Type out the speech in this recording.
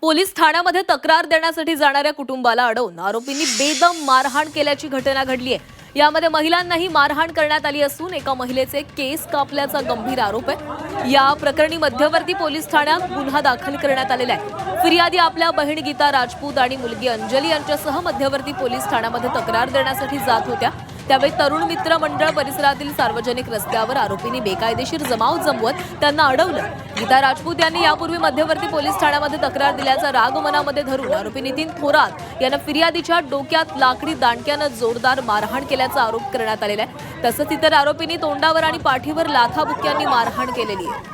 Police ठाण्यामध्ये तक्रार देण्यासाठी जाणाऱ्या कुटुंबाला अडवून आरोपींनी बेदम मारहाण केल्याची घटना घडली आहे। यामध्ये महिलांनाही मारहाण करण्यात आली असून एका महिलेचे केस कापल्याचा गंभीर आरोप आहे। या प्रकरणी मध्यवर्ती पोलीस ठाण्यात गुन्हा दाखल करण्यात आलेला आहे। फिर्यादी आपल्या बहीण गीता राजपूत आणि मुलगी अंजली यांच्यासह मध्यवर्ती पोलीस ठाण्यामध्ये तक्रार देण्यासाठी जात होत्या। त्यावेळी तरुण मित्र मंडळ परिसरातील सार्वजनिक रस्त्यावर आरोपींनी बेकायदेशीर जमाव जमवत त्यांना अडवलं। गीता राजपूत यांनी यापूर्वी मध्यवर्ती पोलीस ठाण्यामध्ये तक्रार दिल्याचा राग मनामध्ये धरून आरोपी नितीन थोरात यांना फिर्यादीच्या डोक्यात लाकडी दांडक्यानं जोरदार मारहाण केल्याचा आरोप करण्यात आलेला आहे। तसंच इतर आरोपींनी तोंडावर आणि पाठीवर लाथाबुक्क्यांनी मारहाण केलेली आहे।